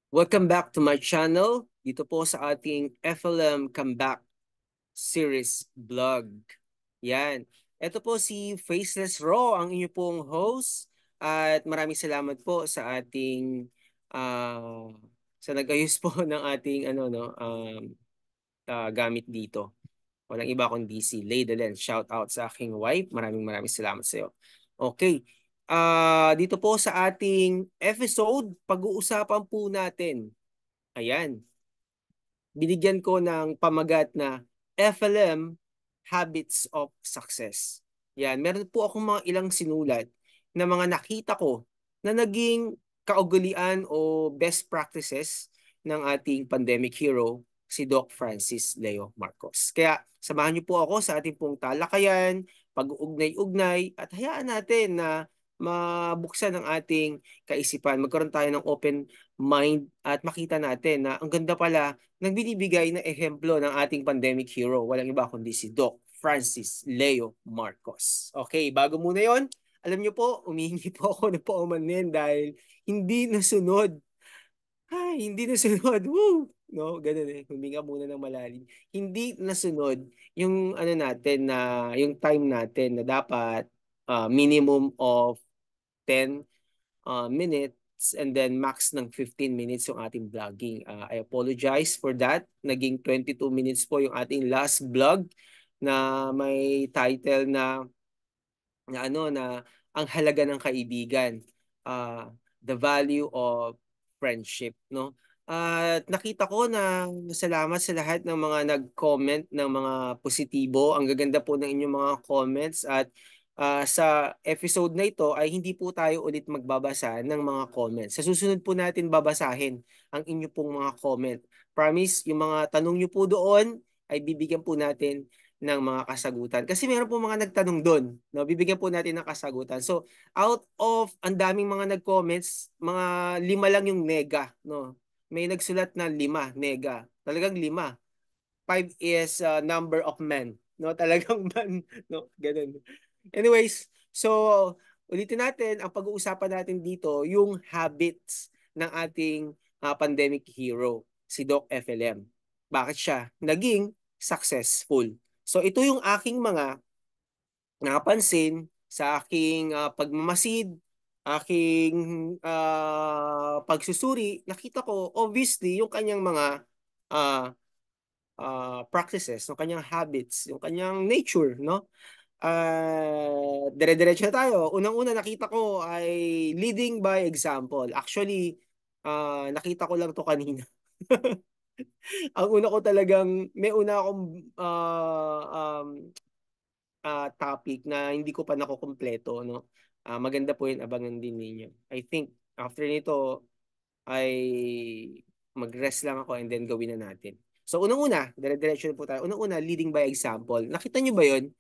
Welcome back to my channel. Dito po sa ating FLM Comeback Series Vlog. Yan. Ito po si Faceless Raw, ang inyo pong host. At maraming salamat po sa ating sa nag-ayos po ng ating gamit dito. Walang iba kundi si Laydalen. Shout out sa aking wife. Maraming salamat sa iyo. Okay. Dito po sa ating episode, pag-uusapan po natin. Ayan, binigyan ko ng pamagat na FLM Habits of Success. Yan, meron po akong mga ilang sinulat na mga nakita ko na naging kaugalian o best practices ng ating pandemic hero, si Doc Francis Leo Marcos. Kaya samahan niyo po ako sa ating pong talakayan, pag-uugnay-ugnay, at hayaan natin na mabuksan ang ating kaisipan. Magkaroon tayo ng open mind at makita natin na ang ganda pala ng binibigay na ehemplo ng ating pandemic hero. Walang iba kundi si Doc Francis Leo Marcos. Okay, bago muna yon, alam niyo po, umihingi po ako ng paumanhin dahil hindi nasunod. Ay, hindi nasunod. Woo! No, ganun eh. Huminga muna ng malalim. Hindi nasunod yung ano natin na yung time natin na dapat minimum of 10 minutes and then max ng 15 minutes yung ating vlogging. I apologize for that. Naging 22 minutes po yung ating last vlog na may title na ang halaga ng kaibigan. The value of friendship, no? At nakita ko na salamat sa lahat ng mga nag-comment ng mga positibo. Ang gaganda po ng inyong mga comments at sa episode na ito ay hindi po tayo ulit magbabasa ng mga comments. Sa susunod po natin babasahin ang inyo pong mga comment. Promise, yung mga tanong nyo po doon ay bibigyan po natin ng mga kasagutan. Kasi meron po mga nagtanong doon, no? Bibigyan po natin ng kasagutan. So, out of ang daming mga nag-comments, mga 5 lang yung nega, no? May nagsulat na 5, nega. Talagang 5. 5 is number of men, no? Talagang man, no? Ganun. Anyways, so ulitin natin ang pag-uusapan natin dito, yung habits ng ating pandemic hero, si Doc FLM. Bakit siya naging successful? So ito yung aking mga napansin sa aking pagmamasid, aking pagsusuri. Nakita ko obviously yung kanyang mga uh, practices, yung kanyang habits, yung kanyang nature, no? Dire-diretso na tayo. Unang-una nakita ko ay leading by example. Actually, nakita ko lang to kanina. Ang una ko talagang, may una akong topic na hindi ko pa nakukumpleto, no? Maganda po yun, abangan din ninyo. I think after nito ay mag-rest lang ako and then gawin na natin. So unang-una, dire-diretso na po tayo. Unang-una, leading by example. Nakita nyo ba yun?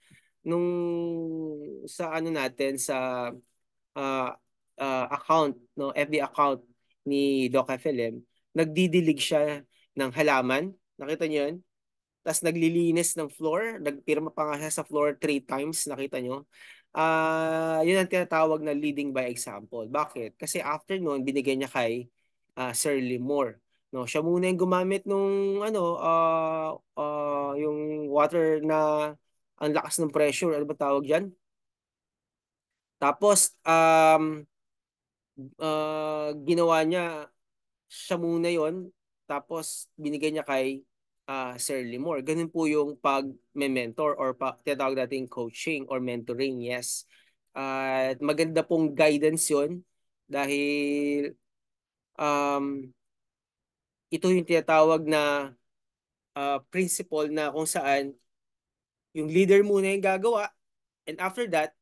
Nung sa ano natin, sa uh, account, no, FB account ni Doc FLM, nagdidilig siya ng halaman. Nakita niyo yun? Tapos naglilinis ng floor, nagpirma pa nga siya sa floor 3 times, nakita nyo? Yun ang tinatawag na leading by example. Bakit? Kasi after noon, binigay niya kay Sir Limor. No, siya muna yung gumamit nung yung water na ang lakas ng pressure, ano ba tawag diyan? Tapos ginawa niya siya muna yon, tapos binigay niya kay Sir Limor. Ganun po yung pag-mentor or tinatawag natin coaching or mentoring, yes. At maganda pong guidance yon dahil um, ito yung tinatawag na principle na kung saan yung leader muna yung gagawa and after that,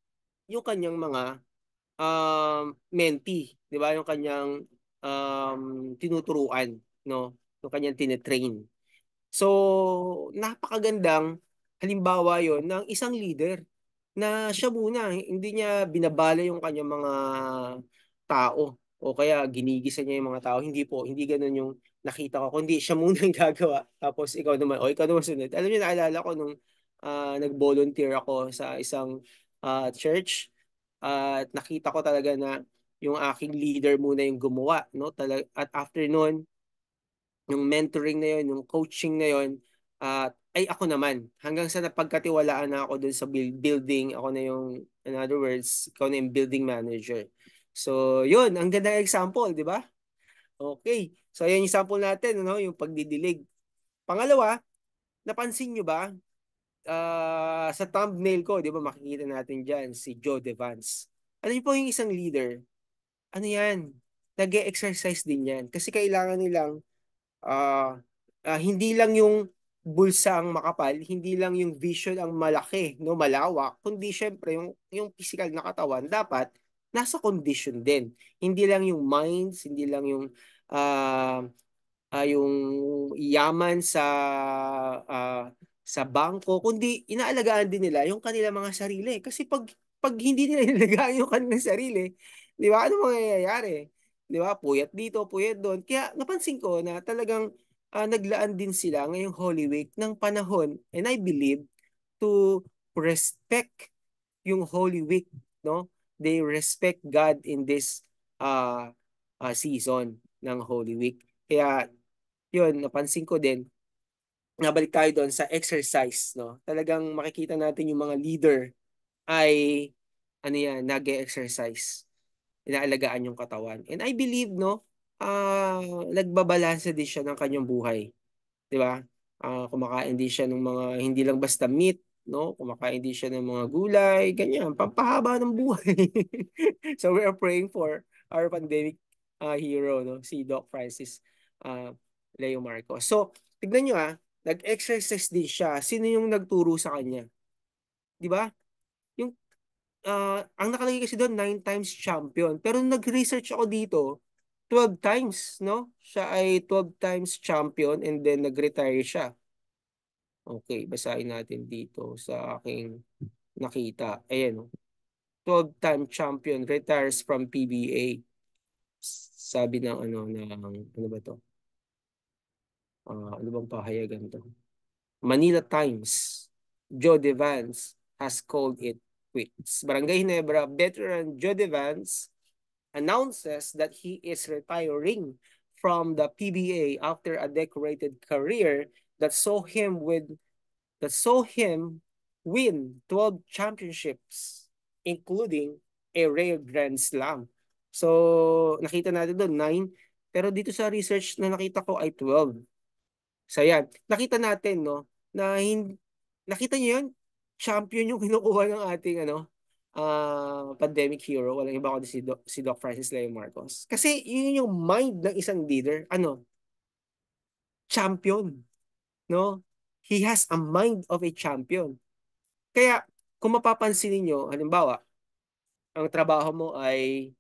yung kanyang mga mentee, di ba? Yung kanyang tinuturuan, no? Yung kanyang tinetrain. So, napakagandang halimbawa yon ng isang leader na siya muna, hindi niya binabala yung kanyang mga tao o kaya ginigisa niya yung mga tao. Hindi po, hindi ganun yung nakita ko. Kundi siya muna yung gagawa. Tapos ikaw naman sunod. Alam niyo, naalala ko nung nag-volunteer ako sa isang church at nakita ko talaga na yung aking leader muna yung gumawa, no? At after noon, yung mentoring na yun, yung coaching na yun, ay ako naman. Hanggang sa napagkatiwalaan na ako dun sa building, ako na yung, in other words, ikaw na yung building manager. So, yun, ang ganda example, di ba? Okay. So, ayan yung sample natin, ano, yung pagdidilig. Pangalawa, napansin nyo ba, sa thumbnail ko, di ba, makikita natin dyan, si Joe Devance. Ano yun po yung isang leader? Ano yan? Nag-exercise din yan. Kasi kailangan nilang ah hindi lang yung bulsa ang makapal, hindi lang yung vision ang malaki, no, malawak, kundi syempre yung physical na katawan dapat nasa condition din. Hindi lang yung minds, hindi lang yung ah yung yaman sa bangko, kundi inaalagaan din nila yung kanilang mga sarili. Kasi pag hindi nila inalagaan yung kanilang sarili, di ba, ano mangyayari? Di ba? Puyat dito, puyat doon. Kaya napansin ko na talagang naglaan din sila ngayong Holy Week ng panahon, and I believe to respect yung Holy Week, no? They respect God in this uh, season ng Holy Week. Kaya yun, napansin ko din, nabalik tayo doon sa exercise, no? Talagang makikita natin yung mga leader ay, ano yan, nag-exercise. Inaalagaan yung katawan. And I believe, no, nagbabalansa din siya ng kanyang buhay. Di ba? Kumakain din siya ng mga, hindi lang basta meat, no? Kumakain din siya ng mga gulay, ganyan, pampahaba ng buhay. So we are praying for our pandemic hero, no? Si Doc Francis uh, Leo Marcos. So, tignan nyo nag-exercise din siya. Sino yung nagturo sa kanya? Di ba? Yung, ang nakalagay kasi doon, 9 times champion. Pero nag-research ako dito, 12 times, no? Siya ay 12 times champion and then nag-retire siya. Okay, basahin natin dito sa aking nakita. Ayan, 12-time champion retires from PBA. Sabi ng ano ba to? Ano bang pahayagan to? Manila Times. Joe Devance has called it quits. Barangay Ginebra veteran Joe Devance announces that he is retiring from the PBA after a decorated career that saw him with that saw him win 12 championships, including a rare Grand Slam. So, nakita natin doon, 9. Pero dito sa research na nakita ko ay 12. So, yan. Nakita natin, no, na nakita niyo yun? Champion yung kinukuha ng ating pandemic hero. Walang iba kundi si Doc Francis Leo Marcos. Kasi yun yung mind ng isang leader. Champion. No? He has a mind of a champion. Kaya, kung mapapansin niyo, halimbawa, ang trabaho mo ay,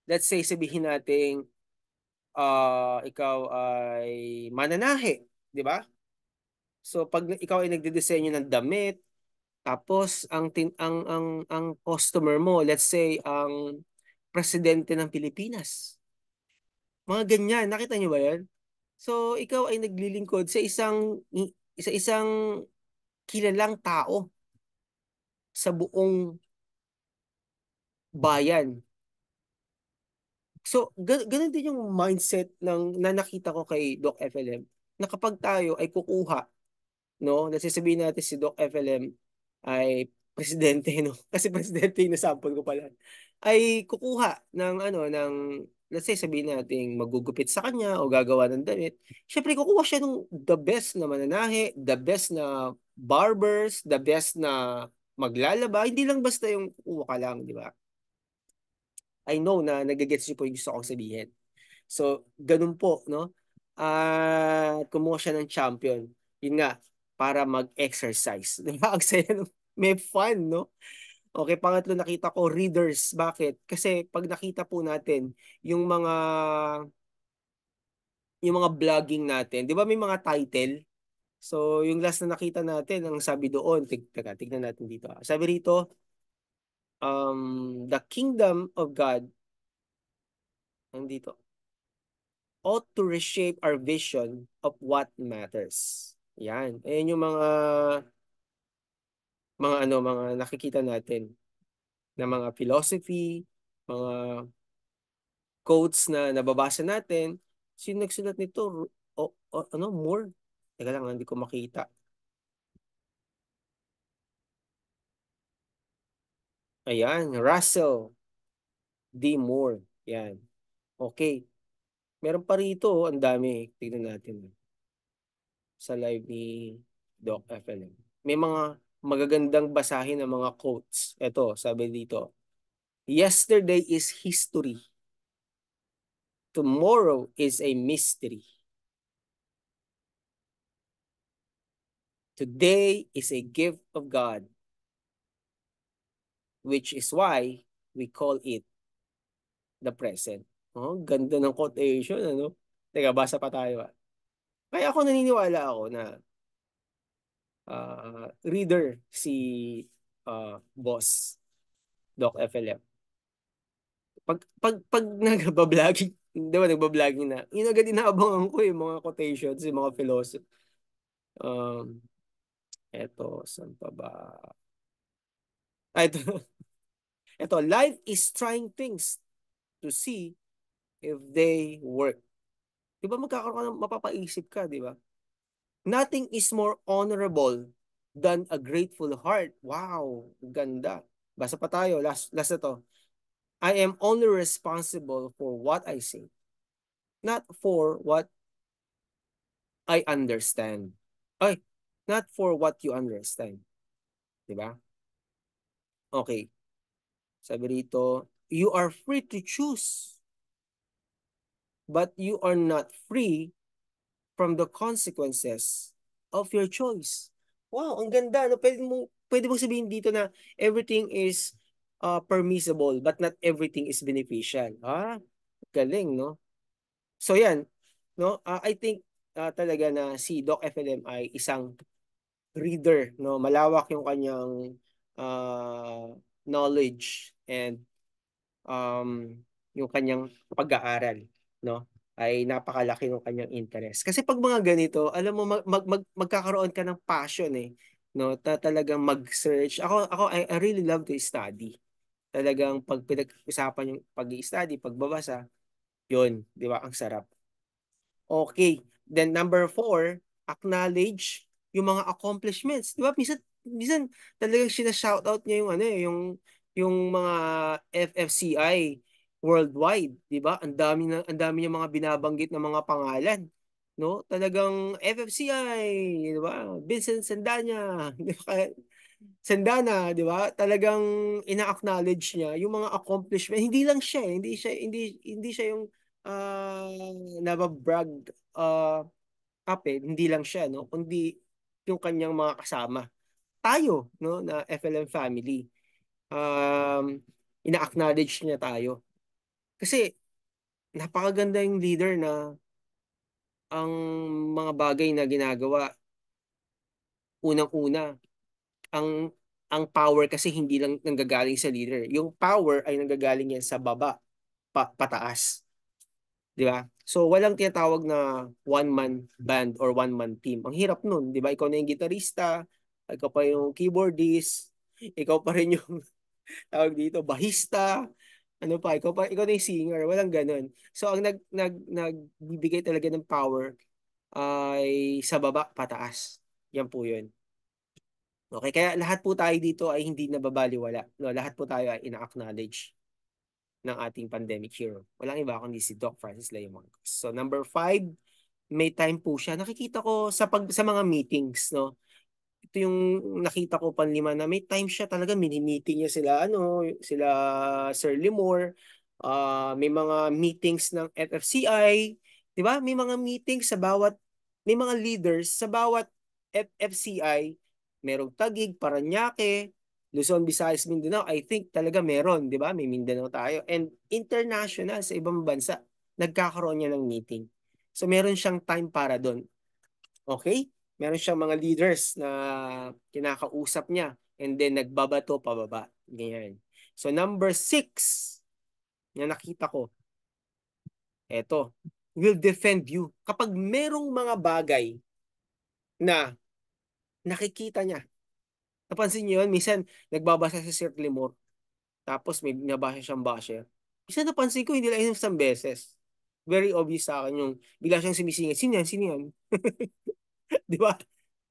let's say, sabihin natin, ikaw ay mananahe, di ba? So, pag ikaw ay nagdidisenyo ng damit, tapos ang customer mo, let's say, ang presidente ng Pilipinas. Mga ganyan, nakita niyo ba 'yan? So, ikaw ay naglilingkod sa isang kilalang tao sa buong bayan. So, ganun din yung mindset na nakita ko kay Doc FLM, na kapag tayo ay kukuha, no, nasasabihin natin si Doc FLM ay presidente, no, kasi presidente yung nasample ko pala, ay kukuha let's say sabihin natin magugupit sa kanya o gagawa ng damit. Syempre, kukuha siya ng the best na mananahe, the best na barbers, the best na maglalaba. Hindi lang basta yung kukuha ka lang, di ba? I know na nagagets niyo po yung gusto kong sabihin. So, ganun po, no? Kumuha siya ng champion. Yun nga, para mag-exercise. Di ba? Ang saya, may fun, no? Okay, pangatlo nakita ko, readers. Bakit? Kasi pag nakita po natin yung mga vlogging natin, di ba may mga title? So, yung last na nakita natin, ang sabi doon, tignan natin dito. Sabi rito, the kingdom of God, nandito, ought to reshape our vision of what matters. Yan. Ayan yung mga nakikita natin na mga philosophy, mga quotes na nababasa natin. Sino nagsulat nito? Ano, Moore? Teka lang, hindi ko makita. Ayan, Russell D. Moore. Yan. Okay. Meron pa rito, ang dami. Tignan natin sa live ni Doc FLM. May mga magagandang basahin ng mga quotes. Ito, sabi dito, yesterday is history. Tomorrow is a mystery. Today is a gift of God, which is why we call it the present. Oh, ganda ng quotation, ano? Teka, basa pa tayo. Kaya ako naniniwala ako na reader si boss, Doc FLM. Pag nagbabloging, di ba nagbabloging na, yun agad inaabangan ko yung mga quotations, yung mga philosophy. Um, eto, saan pa ba? Ito, ito, life is trying things to see if they work. Di ba magkakaroon ka ng mapapaisip ka, di ba? Nothing is more honorable than a grateful heart. Wow, ganda. Basa pa tayo, last na to. I am only responsible for what I say, not for what I understand. Ay, not for what you understand. Di ba? Okay. Sabi rito, you are free to choose, but you are not free from the consequences of your choice. Wow, ang ganda. No? Pwede mong sabihin dito na everything is permissible, but not everything is beneficial. Galing, no? So yan, no? I think talaga na si Doc FLM ay isang reader, no? Malawak yung kanyang knowledge and um, yung kanyang pag-aaral, no? Ay napakalaki ng kanyang interest. Kasi pag mga ganito, alam mo magkakaroon ka ng passion no? Talagang mag-search. I really love to study. Talagang pag pinag-usapan yung pag-i-study, pagbabasa, yun, di ba? Ang sarap. Okay. Then number 4, acknowledge yung mga accomplishments. Di ba? Minsan talagang sina-shoutout niya yung ano yung mga FFCI worldwide, di ba? Ang dami niya mga binabanggit na mga pangalan. No? Talagang FFCI, di ba? Vincent Sandana, di ba? Sandana, di ba? Talagang ina-acknowledge niya yung mga accomplishment. Hindi lang siya, hindi siya yung nababrag uh, up hindi lang siya, no? Kundi yung kanyang mga kasama. Tayo, no? Na FLM family. Um, ina-acknowledge niya tayo. Kasi napakaganda yung leader na ang mga bagay na ginagawa, unang-una, ang ang power kasi hindi lang nanggagaling sa leader. Yung power ay nanggagaling yan sa baba, pataas. Di ba? So, walang tinatawag na one-man band or one-man team. Ang hirap nun, di ba? Ikaw na yung gitarista, ikaw pa yung keyboardist, ikaw pa rin yung tawag dito, bahista, ano pa, ikaw na yung singer, walang ganun. So, ang nagbibigay talaga ng power ay sa baba, pataas. Yan po yun. Okay, kaya lahat po tayo dito ay hindi nababaliwala. No, lahat po tayo ay ina-acknowledge ng ating pandemic hero. Walang iba kundi si Doc Francis Leo Marcos. So number 5, may time po siya. Nakikita ko sa mga meetings, no. Ito yung nakita ko panlima na may time siya talaga, mini-meeting niya sila sila Sir Limor, may mga meetings ng FFCI, 'di ba? May mga leaders sa bawat FFCI, merong Taguig, Parañaque, Luzon, Visayas, Mindanao. I think talaga meron, 'di ba? May Mindanao tayo and international sa ibang bansa nagkakaroon niya ng meeting. So meron siyang time para doon. Okay? Meron siyang mga leaders na kinakausap niya and then nagbabato pababa. Ganyan. So number 6 na nakita ko, eto, will defend you. Kapag merong mga bagay na nakikita niya, napansin niyo yun, minsan nagbabasa si Sir Limor, tapos may nabasa siyang basher. Minsan napansin ko, hindi lang isang beses. Very obvious sa akin yung bigla siyang sumisingit. Sino yan? Sino yan? Di ba?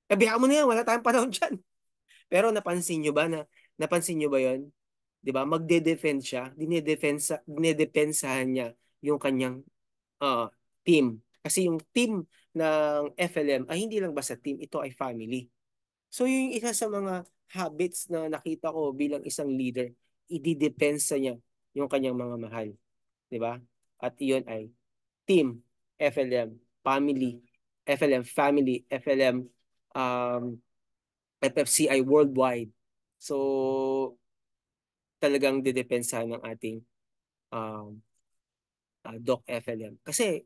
Kabihan mo na yan, wala tayong panahon dyan. Pero napansin nyo ba yon? Di ba? Magde-defend siya, dinedepensahan niya yung kanyang uh, team. Kasi yung team ng FLM ay hindi lang basta team, ito ay family. So yung isa sa mga habits na nakita ko bilang isang leader, ididepensa niya yung kanyang mga mahal. Di ba? At iyon ay team, FLM, family, FLM family, FLM um, FFCI worldwide. So talagang didepensahan ng ating um, Doc FLM. Kasi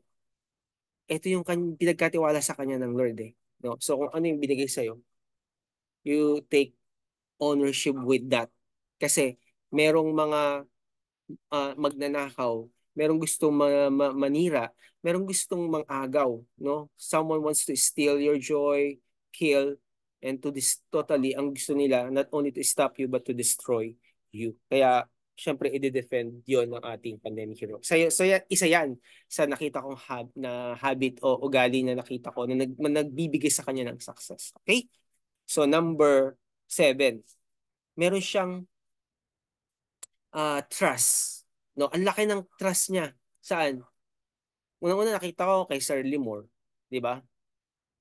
ito yung pinagkatiwala sa kanya ng Lord eh. No? So kung ano yung binigay sa'yo, you take ownership with that. Kasi merong mga magnanakaw, merong gustong manira, merong gustong mangagaw, no? Someone wants to steal your joy, kill, and to this totally ang gusto nila not only to stop you but to destroy you. Kaya syempre i-defend 'yon ng ating pandemic hero. Isa 'yan sa nakita kong na habit o ugali na nakita ko na nagbibigay sa kanya ng success. Okay? So number 7, meron siyang trust. No, ang laki ng trust niya. Saan? Unang-una nakita ko kay Sir Limor, 'di ba?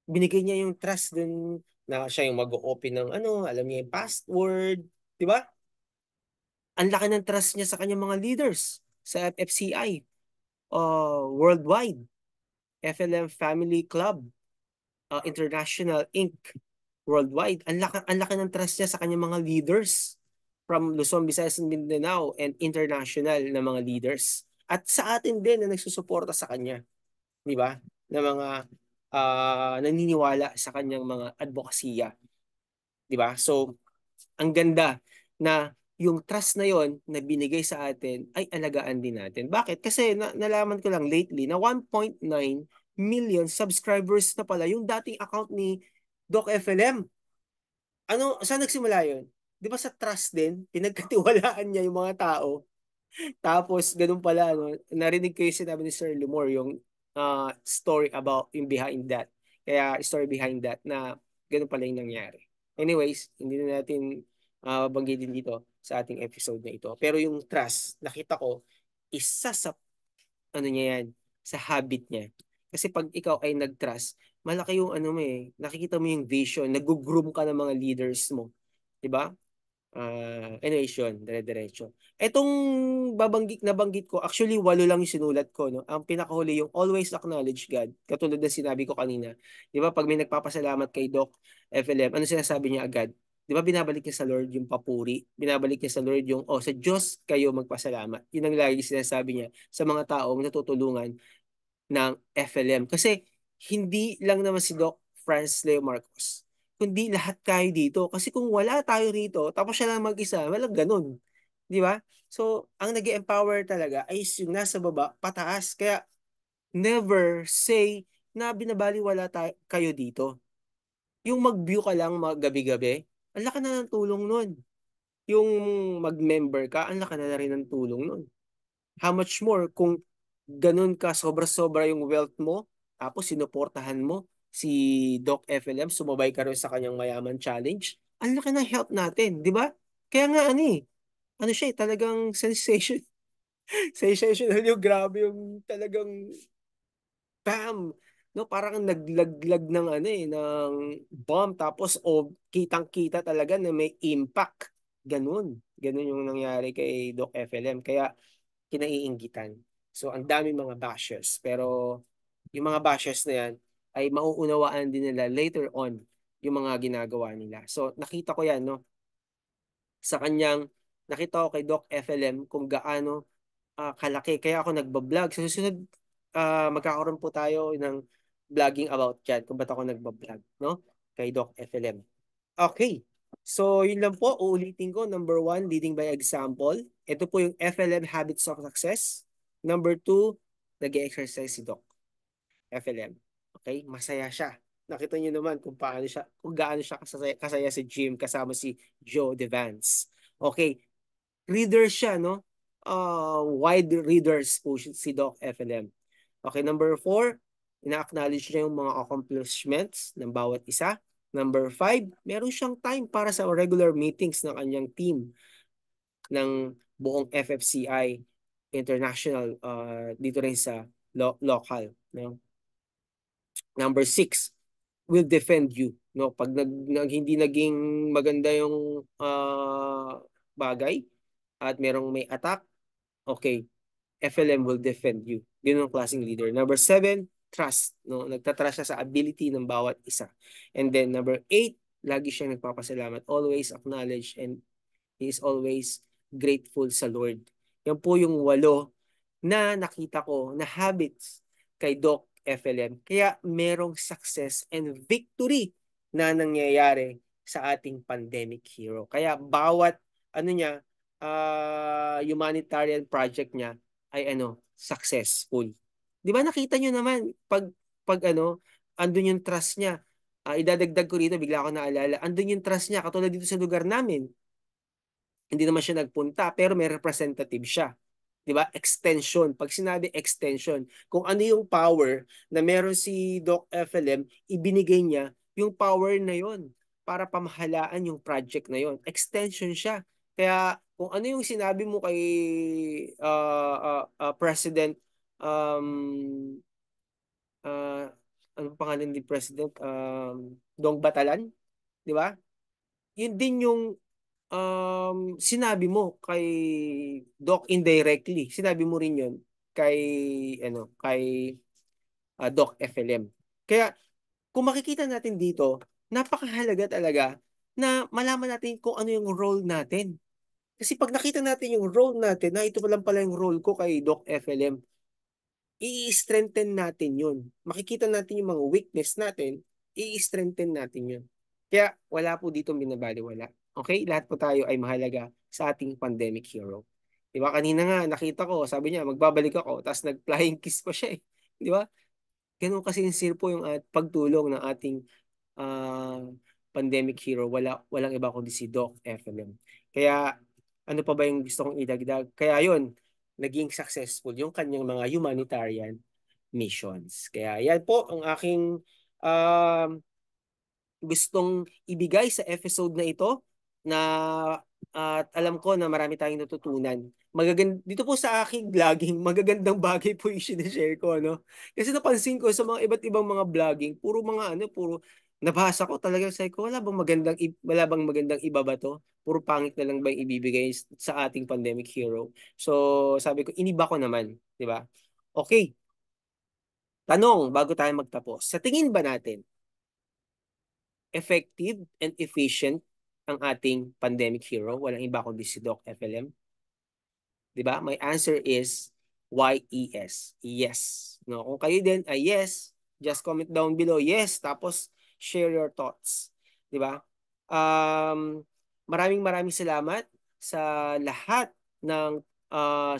Binigay niya yung trust dun na siya yung mag-open ng ano, alam niya yung password, 'di ba? Ang laki ng trust niya sa kanyang mga leaders sa FFCI, worldwide, FLM Family Club, International Inc. worldwide. Ang laki ng trust niya sa kanyang mga leaders from Luzon, Visayas, and Mindanao and international na mga leaders. At sa atin din na nagsusuporta sa kanya, di ba? Na mga naniniwala sa kanyang mga advokasya, di ba? So, ang ganda na yung trust na yon na binigay sa atin ay alagaan din natin. Bakit? Kasi nalaman ko lang lately na 1.9 million subscribers na pala yung dating account ni Doc FLM. Ano, saan nagsimula yun? Di ba sa trust din, pinagkatiwalaan niya yung mga tao. Tapos, ganun pala, ano, narinig ko yung sinabi ni Sir Lumor, yung story about yung behind that. Kaya, story behind that na ganun pala yung nangyari. Anyways, hindi na natin banggitin dito sa ating episode na ito. Pero yung trust, nakita ko, isa sa, ano niya yan, sa habit niya. Kasi pag ikaw ay nag-trust, malaki yung ano mo eh, nakikita mo yung vision, nag-groom ka ng mga leaders mo. 'Di ba? Anyways yun, dire-diretso. Etong nabanggit ko, actually, 8 lang yung sinulat ko. No? Ang pinakahuli yung always acknowledge God. Katulad ng sinabi ko kanina. Di ba, pag may nagpapasalamat kay Doc FLM, ano sinasabi niya agad? Di ba, binabalik niya sa Lord yung papuri? Binabalik niya sa Lord yung, sa Diyos kayo magpasalamat. Yun ang lagi sinasabi niya sa mga taong natutulungan ng FLM. Kasi hindi lang naman si Doc Franz Leo Marcos, kundi lahat kayo dito. Kasi kung wala tayo rito, tapos siya lang mag-isa, walang ganun. Di ba? So, ang nag empower talaga ay yung nasa baba, pataas. Kaya, never say na binabaliwala kayo dito. Yung mag-view ka lang gabi-gabi, ang laki na ng tulong nun. Yung mag-member ka, ang laki na rin ng tulong nun. How much more kung ganun ka sobra-sobra yung wealth mo, tapos sinuportahan mo si Doc FLM, sumabay ka rin sa kanyang mayaman challenge, ang laki ng help natin, di ba? Kaya nga ano siya talagang sensation, sensational yung grabe yung talagang bam! No, parang naglaglag ng ng bomb tapos kitang-kita talaga na may impact. Ganun. Ganun yung nangyari kay Doc FLM. Kaya kinaiinggitan. So, ang daming mga bashes. Pero, yung mga bashes na yan, ay mauunawaan din nila later on yung mga ginagawa nila. So, nakita ko yan, no? Sa kanyang, nakita ko kay Doc FLM kung gaano kalaki. Kaya ako nagbablog. Sa susunod, magkakaroon po tayo ng vlogging about yan kung ba't ako nagbablog, no? Kay Doc FLM. Okay. So, yun lang po. Uulitin ko. Number 1, leading by example. Ito po yung FLM Habits of Success. Number 2, nag-exercise si Doc. FLM. Okay? Masaya siya. Nakita niyo naman kung gaano siya kasaya si Jim kasama si Joe Devance. Okay. Reader siya, no? Wide readers po si Doc FLM. Okay, number 4, ina-acknowledge niya yung mga accomplishments ng bawat isa. Number 5, meron siyang time para sa regular meetings ng kanyang team ng buong FFCI International dito rin sa local. No? Number 6, will defend you. No? Pag hindi naging maganda yung bagay at merong may attack, okay, FLM will defend you. Yun ang klaseng leader. Number 7, trust. No? Nagtatrust siya sa ability ng bawat isa. And then number 8, lagi siyang nagpapasalamat. Always acknowledge and he is always grateful sa Lord. Yan po yung 8 na nakita ko na habits kay Doc FLM. Kaya merong success and victory na nangyayari sa ating pandemic hero. Kaya bawat niya, humanitarian project niya ay successful. Di ba nakita nyo naman pag andun yung trust niya. Idadagdag ko rito, bigla ako naalala. Andun yung trust niya, katulad dito sa lugar namin. Hindi naman siya nagpunta, pero may representative siya. 'Di ba? Extension. Pag sinabi extension, kung ano yung power na meron si Doc FLM, ibinigay niya yung power na yon para pamahalaan yung project na yon. Extension siya. Kaya kung ano yung sinabi mo kay President um, uh, ano pangalan ni President Dong Batalan, 'di ba? Yun din yung sinabi mo kay Doc indirectly. Sinabi mo rin 'yon kay kay Doc FLM. Kaya kung makikita natin dito, napakahalaga talaga na malaman natin kung ano yung role natin. Kasi pag nakita natin yung role natin, na ito pa lang pala yung role ko kay Doc FLM, i-strengthen natin yun. Makikita natin yung mga weakness natin, i-strengthen natin yun. Kaya wala po dito binabaliwala. Okay? Lahat po tayo ay mahalaga sa ating pandemic hero. Di ba? Kanina nga, nakita ko, sabi niya, magbabalik ako, tapos nag-flying kiss pa siya eh. Di ba? Ganun kasi sincere po yung pagtulong ng ating uh, pandemic hero. Walang iba kundi si Doc FLM. Kaya, ano pa ba yung gusto kong idagdag? Kaya yun, naging successful yung kanyang mga humanitarian missions. Kaya yan po ang aking um, gustong ibigay sa episode na ito na at alam ko na marami tayong natutunan. Dito po sa aking vlogging, magagandang bagay po yung sinishare ko, no? Kasi napansin ko sa mga iba't ibang mga vlogging, puro nabasa ko talagang sabi ko, wala bang magandang iba ba to? Puro pangit na lang ba yung ibibigay sa ating pandemic hero? So, sabi ko, iniba ko naman, di ba? Okay, tanong bago tayo magtapos. Sa tingin ba natin, effective and efficient ang ating pandemic hero? Walang iba kundi si Doc FLM. 'Di ba? My answer is YES. Yes. No, kung kayo din ay yes, just comment down below yes, tapos share your thoughts. 'Di ba? Um, maraming salamat sa lahat ng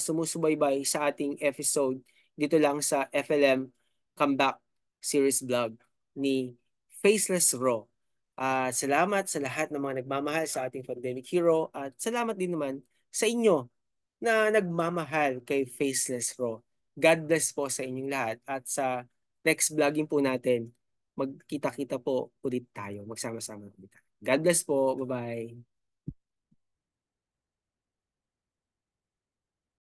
sumusubaybay sa ating episode dito lang sa FLM Comeback Series Vlog ni Faceless Raw. Salamat sa lahat ng mga nagmamahal sa ating pandemic hero at salamat din naman sa inyo na nagmamahal kay Faceless Raw. God bless po sa inyong lahat at sa next vlogging po natin, magkita-kita po ulit tayo. Magsama-sama ulit tayo. God bless po. Bye-bye.